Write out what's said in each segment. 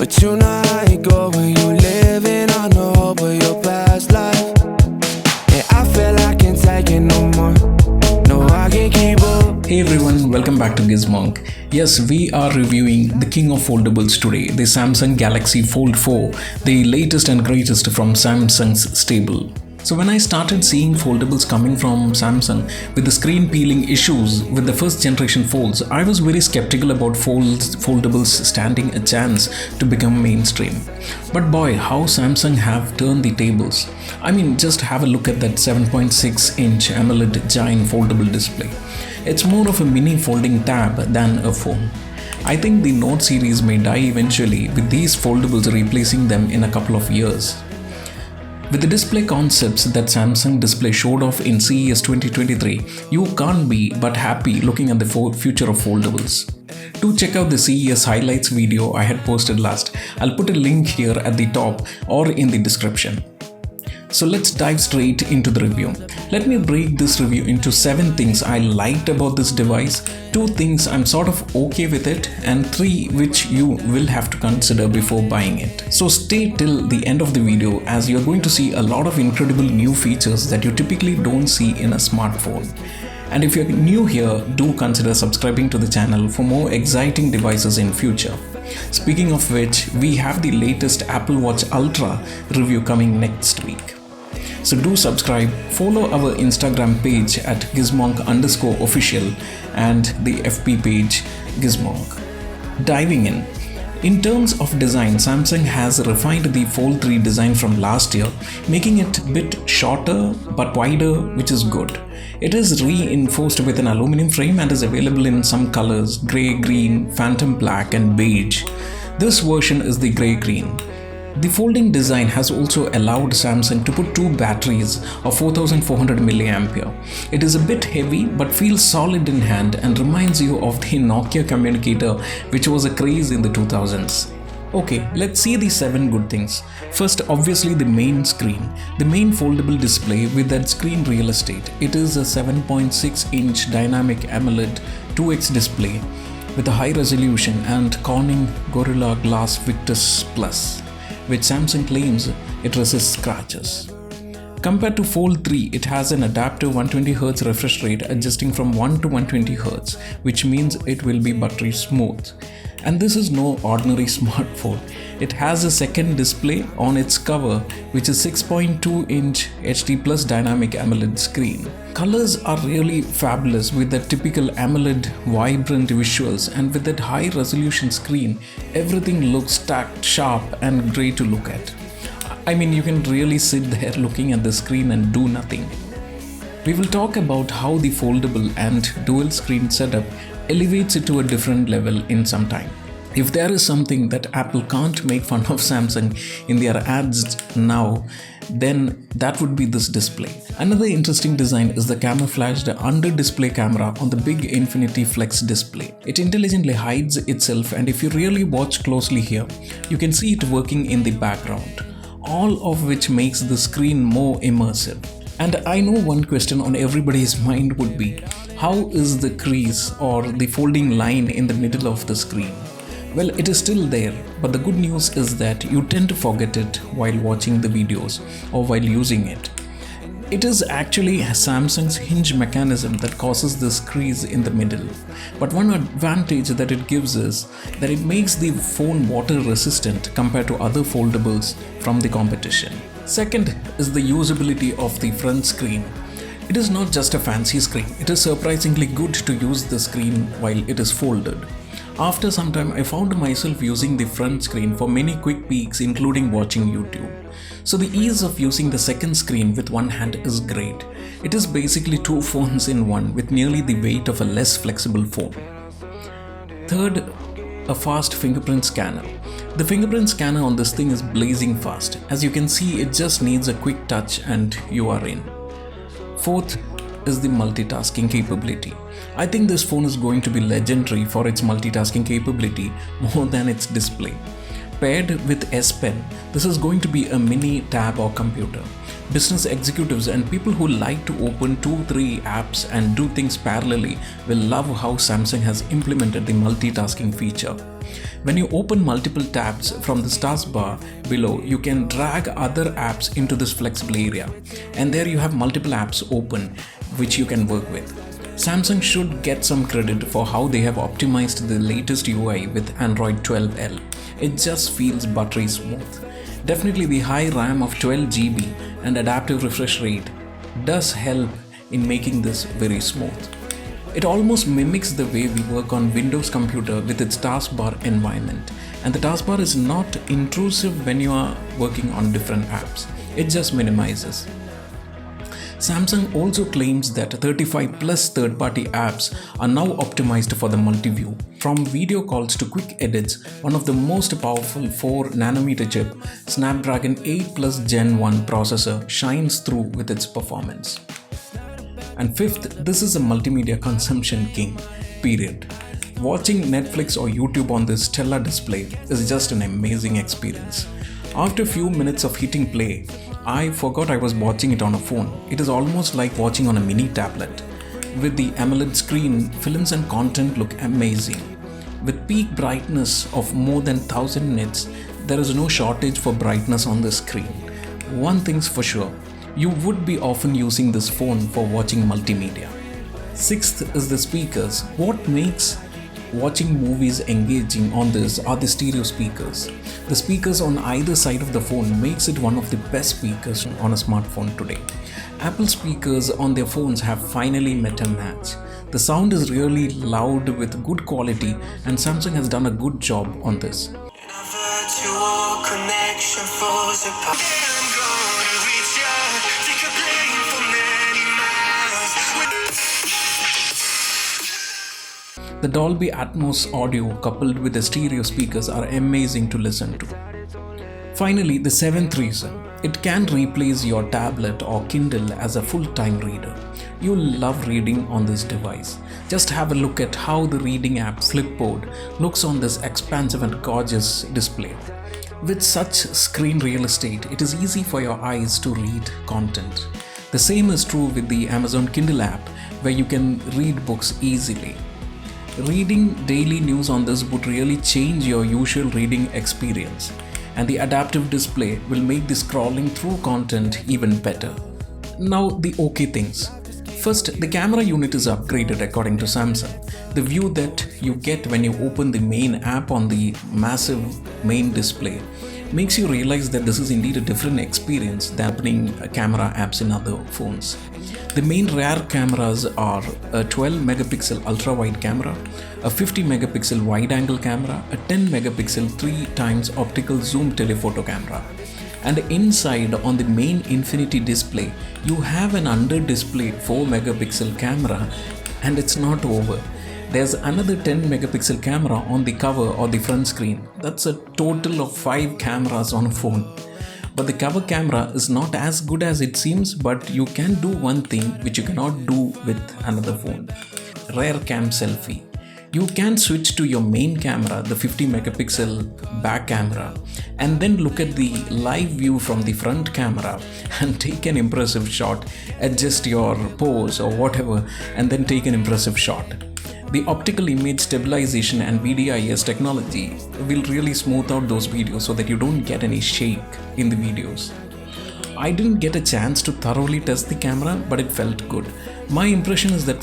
But you know how it go when you living on hope of your past life. And I feel I can't take it no more. No, I can't keep up. Hey everyone, welcome back to GizMonk. Yes, we are reviewing the king of foldables today, the Samsung Galaxy Fold 4, the latest and greatest from Samsung's stable. So when I started seeing foldables coming from Samsung with the screen peeling issues with the first generation folds, I was very skeptical about foldables standing a chance to become mainstream. But boy, how Samsung have turned the tables. I mean, just have a look at that 7.6-inch AMOLED giant foldable display. It's more of a mini folding tab than a phone. I think the Note series may die eventually with these foldables replacing them in a couple of years. With the display concepts that Samsung Display showed off in CES 2023, you can't be but happy looking at the future of foldables. Do check out the CES highlights video I had posted last. I'll put a link here at the top or in the description. So let's dive straight into the review. Let me break this review into 7 things I liked about this device, 2 things I'm sort of okay with it, and 3 which you will have to consider before buying it. So stay till the end of the video as you're going to see a lot of incredible new features that you typically don't see in a smartphone. And if you're new here, do consider subscribing to the channel for more exciting devices in future. Speaking of which, we have the latest Apple Watch Ultra review coming next week. So do subscribe, follow our Instagram page at GizMonk_official and the FB page GizMonk. Diving in terms of design, Samsung has refined the Fold 3 design from last year, making it a bit shorter but wider, which is good. It is reinforced with an aluminum frame and is available in some colors: grey, green, phantom black and beige. This version is the grey green. The folding design has also allowed Samsung to put 2 batteries of 4400 mAh. It is a bit heavy but feels solid in hand and reminds you of the Nokia communicator, which was a craze in the 2000s. Okay, let's see the 7 good things. First, obviously the main screen. The main foldable display with that screen real estate. It is a 7.6-inch dynamic AMOLED 2X display with a high resolution and Corning Gorilla Glass Victus Plus, which Samsung claims it resists scratches. Compared to Fold 3, it has an adaptive 120Hz refresh rate adjusting from 1 to 120Hz, which means it will be buttery smooth. And this is no ordinary smartphone. It has a second display on its cover, which is 6.2-inch HD Plus dynamic AMOLED screen. Colors are really fabulous with the typical AMOLED vibrant visuals, and with that high resolution screen, everything looks stacked, sharp and great to look at. I mean, you can really sit there looking at the screen and do nothing. We will talk about how the foldable and dual screen setup elevates it to a different level in some time. If there is something that Apple can't make fun of Samsung in their ads now, then that would be this display. Another interesting design is the camouflaged under-display camera on the big Infinity Flex display. It intelligently hides itself, and if you really watch closely here, you can see it working in the background, all of which makes the screen more immersive. And I know one question on everybody's mind would be, how is the crease or the folding line in the middle of the screen? Well, it is still there, but the good news is that you tend to forget it while watching the videos or while using it. It is actually Samsung's hinge mechanism that causes this crease in the middle. But one advantage that it gives is that it makes the phone water resistant compared to other foldables from the competition. Second is the usability of the front screen. It is not just a fancy screen, it is surprisingly good to use the screen while it is folded. After some time, I found myself using the front screen for many quick peeks, including watching YouTube. So the ease of using the second screen with one hand is great. It is basically 2 phones in one with nearly the weight of a less flexible phone. Third, a fast fingerprint scanner. The fingerprint scanner on this thing is blazing fast. As you can see, it just needs a quick touch and you are in. Fourth is the multitasking capability. I think this phone is going to be legendary for its multitasking capability more than its display. Paired with S Pen, this is going to be a mini tab or computer. Business executives and people who like to open 2-3 apps and do things parallelly will love how Samsung has implemented the multitasking feature. When you open multiple tabs from the taskbar below, you can drag other apps into this flexible area, and there you have multiple apps open which you can work with. Samsung should get some credit for how they have optimized the latest UI with Android 12L. It just feels buttery smooth. Definitely the high RAM of 12 GB and adaptive refresh rate does help in making this very smooth. It almost mimics the way we work on Windows computer with its taskbar environment, and the taskbar is not intrusive when you are working on different apps. It just minimizes. Samsung also claims that 35 plus third-party apps are now optimized for the multi-view. From video calls to quick edits, one of the most powerful 4nm chip, Snapdragon 8 Plus Gen 1 processor shines through with its performance. And fifth, this is a multimedia consumption king, period. Watching Netflix or YouTube on this stellar display is just an amazing experience. After a few minutes of hitting play, I forgot I was watching it on a phone. It is almost like watching on a mini tablet. With the AMOLED screen, films and content look amazing. With peak brightness of more than 1000 nits, there is no shortage for brightness on the screen. One thing's for sure, you would be often using this phone for watching multimedia. Sixth is the speakers. What makes watching movies engaging on this are the stereo speakers. The speakers on either side of the phone makes it one of the best speakers on a smartphone today. Apple speakers on their phones have finally met a match. The sound is really loud with good quality, and Samsung has done a good job on this. The Dolby Atmos audio coupled with the stereo speakers are amazing to listen to. Finally, the seventh reason, it can replace your tablet or Kindle as a full-time reader. You'll love reading on this device. Just have a look at how the reading app Flipboard looks on this expansive and gorgeous display. With such screen real estate, it is easy for your eyes to read content. The same is true with the Amazon Kindle app, where you can read books easily. Reading daily news on this would really change your usual reading experience, and the adaptive display will make the scrolling through content even better. Now the okay things. First, the camera unit is upgraded according to Samsung. The view that you get when you open the main app on the massive main display makes you realize that this is indeed a different experience than opening camera apps in other phones. The main rear cameras are a 12 megapixel ultra-wide camera, a 50 megapixel wide-angle camera, a 10 megapixel 3x optical zoom telephoto camera. And inside on the main infinity display, you have an under-display 4 megapixel camera, and it's not over. There's another 10 megapixel camera on the cover or the front screen. That's a total of 5 cameras on a phone. But the cover camera is not as good as it seems, but you can do one thing which you cannot do with another phone. Rear cam selfie. You can switch to your main camera, the 50 megapixel back camera, and then look at the live view from the front camera and take an impressive shot, adjust your pose or whatever, and then take an impressive shot. The optical image stabilization and VDIS technology will really smooth out those videos so that you don't get any shake in the videos. I didn't get a chance to thoroughly test the camera, but it felt good. My impression is that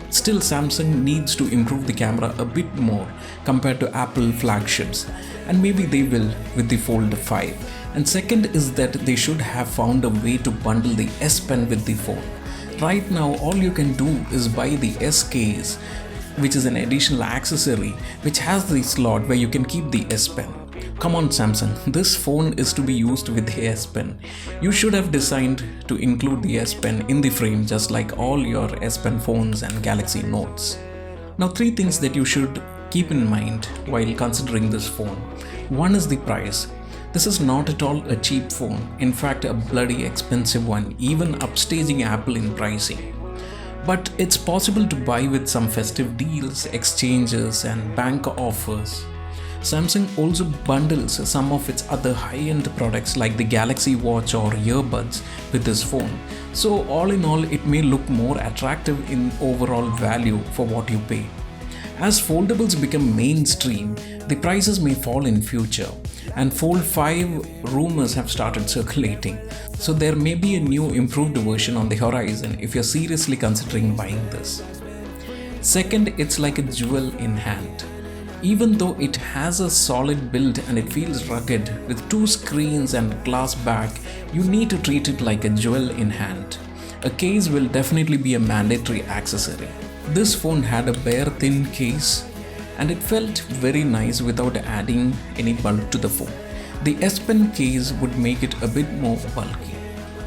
still Samsung needs to improve the camera a bit more compared to Apple flagships, and maybe they will with the Fold 5. And second is that they should have found a way to bundle the S Pen with the phone. Right now, all you can do is buy the S case, which is an additional accessory which has the slot where you can keep the S Pen. Come on Samsung, this phone is to be used with the S Pen. You should have designed to include the S Pen in the frame just like all your S Pen phones and Galaxy Notes. Now 3 things that you should keep in mind while considering this phone. One is the price. This is not at all a cheap phone, in fact a bloody expensive one, even upstaging Apple in pricing. But it's possible to buy with some festive deals, exchanges and bank offers. Samsung also bundles some of its other high-end products like the Galaxy Watch or earbuds with this phone. So all in all, it may look more attractive in overall value for what you pay. As foldables become mainstream, the prices may fall in future, and Fold 5 rumors have started circulating. So there may be a new improved version on the horizon if you're seriously considering buying this. Second, it's like a jewel in hand. Even though it has a solid build and it feels rugged with 2 screens and glass back, you need to treat it like a jewel in hand. A case will definitely be a mandatory accessory. This phone had a bare thin case and it felt very nice without adding any bulk to the phone. The S Pen case would make it a bit more bulky.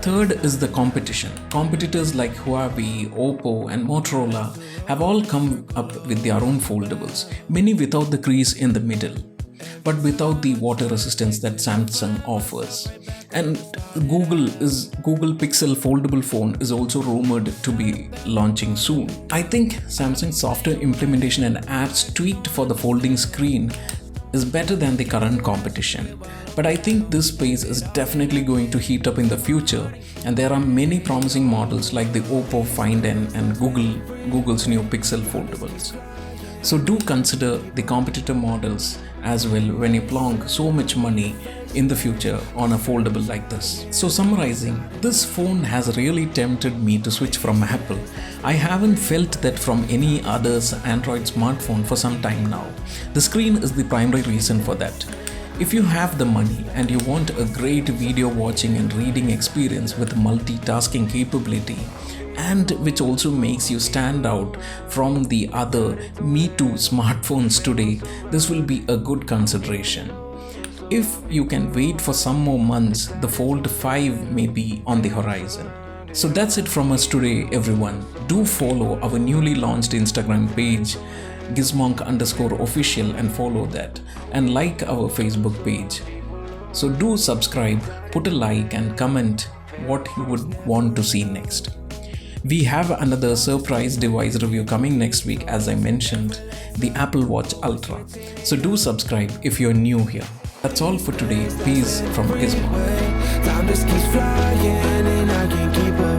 Third is the competition. Competitors like Huawei, Oppo and Motorola have all come up with their own foldables, many without the crease in the middle, but without the water resistance that Samsung offers. And Google Pixel foldable phone is also rumored to be launching soon. I think Samsung's software implementation and apps tweaked for the folding screen is better than the current competition. But I think this space is definitely going to heat up in the future, and there are many promising models like the Oppo Find N and Google's new Pixel foldables. So do consider the competitor models as well when you plonk so much money in the future on a foldable like this. So summarizing, this phone has really tempted me to switch from Apple. I haven't felt that from any other Android smartphone for some time now. The screen is the primary reason for that. If you have the money and you want a great video watching and reading experience with multitasking capability, and which also makes you stand out from the other Me Too smartphones today, this will be a good consideration. If you can wait for some more months, the Fold 5 may be on the horizon. So that's it from us today, everyone. Do follow our newly launched Instagram page, GizMonk_official, and follow that, and like our Facebook page. So do subscribe, put a like and comment what you would want to see next. We have another surprise device review coming next week, as I mentioned, the Apple Watch Ultra. So do subscribe if you're new here. That's all for today. Peace from GizMonk. Time just keeps flying and I can't keep up.